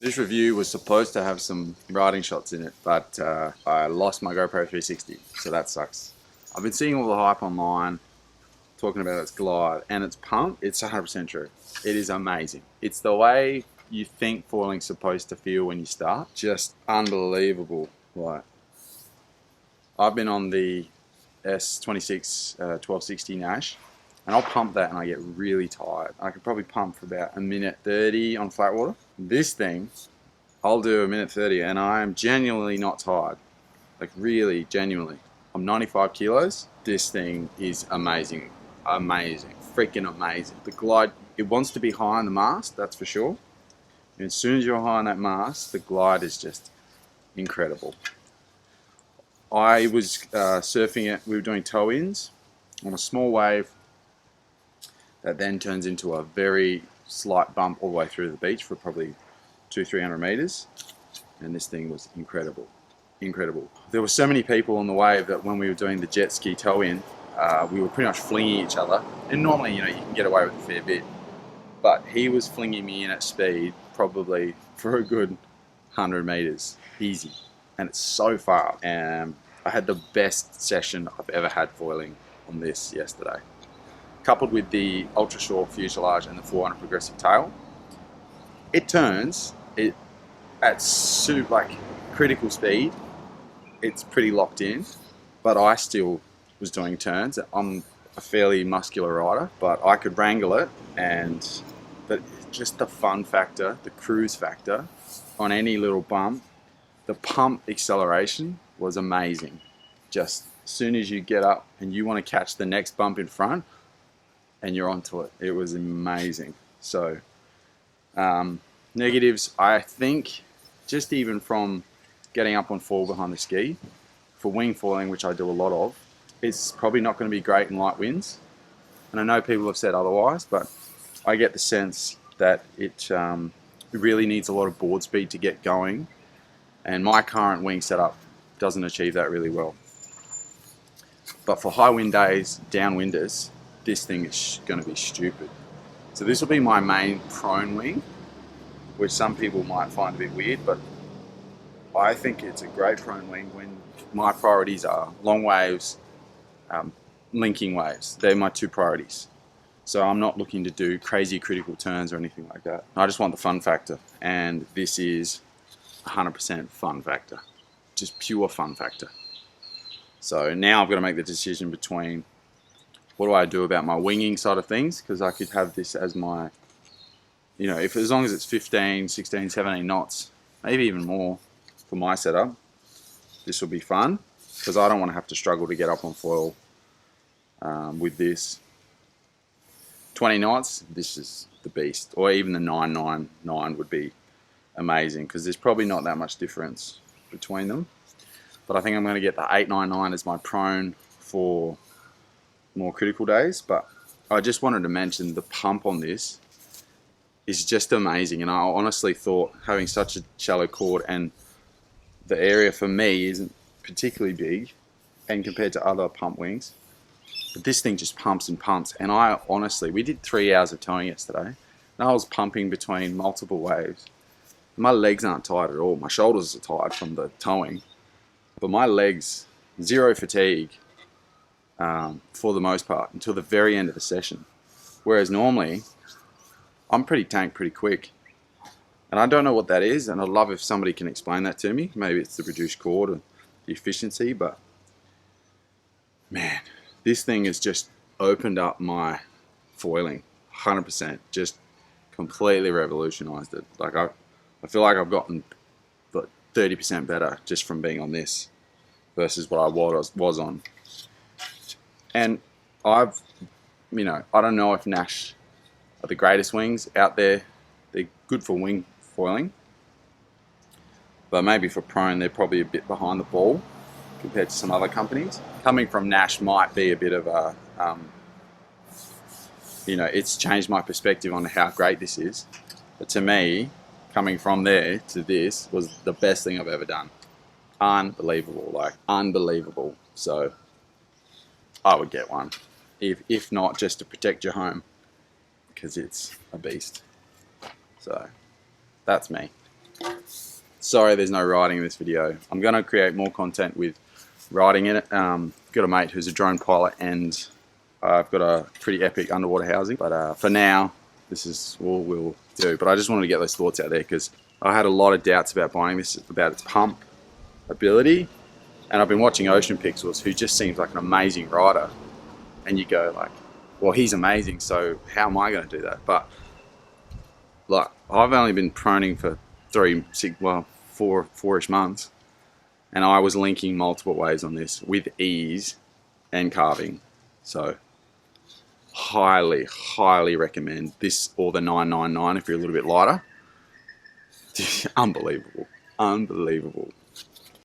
This review was supposed to have some riding shots in it, but I lost my GoPro 360, so that sucks. I've been seeing all the hype online, talking about its glide and its pump. It's 100% true. It is amazing. It's the way you think foiling's supposed to feel when you start. Just unbelievable. Like, I've been on the S26 1260 Naish, and I'll pump that and I get really tired. I could probably pump for about a minute 30 on flat water. This thing, I'll do a minute 30 and I am genuinely not tired. Like, really, genuinely. I'm 95 kilos. This thing is amazing. Amazing. Freaking amazing. The glide, it wants to be high on the mast, that's for sure. And as soon as you're high on that mast, the glide is just incredible. I was surfing it, we were doing toe-ins on a small wave that then turns into a very slight bump all the way through the beach for probably 200-300 meters, and this thing was incredible. Incredible. There were so many people on the wave that when we were doing the jet ski toe-in, we were pretty much flinging each other, and normally, you know, you can get away with a fair bit, but he was flinging me in at speed probably for a good 100 meters, easy, and it's so far. And I had the best session I've ever had foiling on this yesterday. Coupled with the ultra short fuselage and the 400 progressive tail, it turns it at like critical speed. It's pretty locked in, but I still was doing turns. I'm a fairly muscular rider, but I could wrangle it, and just the fun factor, the cruise factor on any little bump, the pump acceleration was amazing. Just as soon as you get up and you want to catch the next bump in front, and you're onto it. It was amazing. So, negatives, I think, just even from getting up on fall behind the ski, for wing foiling, which I do a lot of, it's probably not going to be great in light winds. And I know people have said otherwise, but I get the sense that it really needs a lot of board speed to get going. And my current wing setup doesn't achieve that really well. But for high wind days, downwinders, this thing is going to be stupid. So this will be my main prone wing, which some people might find a bit weird, but I think it's a great prone wing when my priorities are long waves, linking waves. They're my two priorities. So I'm not looking to do crazy critical turns or anything like that. I just want the fun factor, and this is 100% fun factor, just pure fun factor. So now I've got to make the decision between what do I do about my winging side of things, because I could have this as my, you know, if as long as it's 15, 16, 17 knots, maybe even more for my setup, this will be fun, because I don't want to have to struggle to get up on foil with this. 20 knots, this is the beast, or even the 999 would be amazing, because there's probably not that much difference between them. But I think I'm going to get the 899 as my prone for more critical days. But I just wanted to mention the pump on this is just amazing, and I honestly thought, having such a shallow chord, and the area for me isn't particularly big and compared to other pump wings, but this thing just pumps and pumps. And I honestly, we did 3 hours of towing yesterday, and I was pumping between multiple waves. My legs aren't tired at all. My shoulders are tired from the towing, but my legs, zero fatigue for the most part until the very end of the session. Whereas normally, I'm pretty tanked pretty quick. And I don't know what that is, and I'd love if somebody can explain that to me. Maybe it's the reduced chord or the efficiency, but man, this thing has just opened up my foiling 100%, just completely revolutionized it. Like, I feel like I've gotten 30% better just from being on this versus what I was on. And I've, you know, I don't know if Naish are the greatest wings out there. They're good for wing foiling, but maybe for prone, they're probably a bit behind the ball compared to some other companies. Coming from Naish might be a bit of a, you know, it's changed my perspective on how great this is. But to me, coming from there to this was the best thing I've ever done. Unbelievable, like unbelievable. So I would get one, if not just to protect your home, because it's a beast. So that's me. Sorry there's no riding in this video. I'm going to create more content with riding in it. Got a mate who's a drone pilot, and I've got a pretty epic underwater housing. But for now, this is all we'll do. But I just wanted to get those thoughts out there because I had a lot of doubts about buying this, about its pump ability. And I've been watching Ocean Pixels, who just seems like an amazing rider. And you go like, well, he's amazing, so how am I going to do that? But like, I've only been proning for 4-ish months, and I was linking multiple waves on this with ease and carving. So highly, highly recommend this or the 999 if you're a little bit lighter. Unbelievable, unbelievable.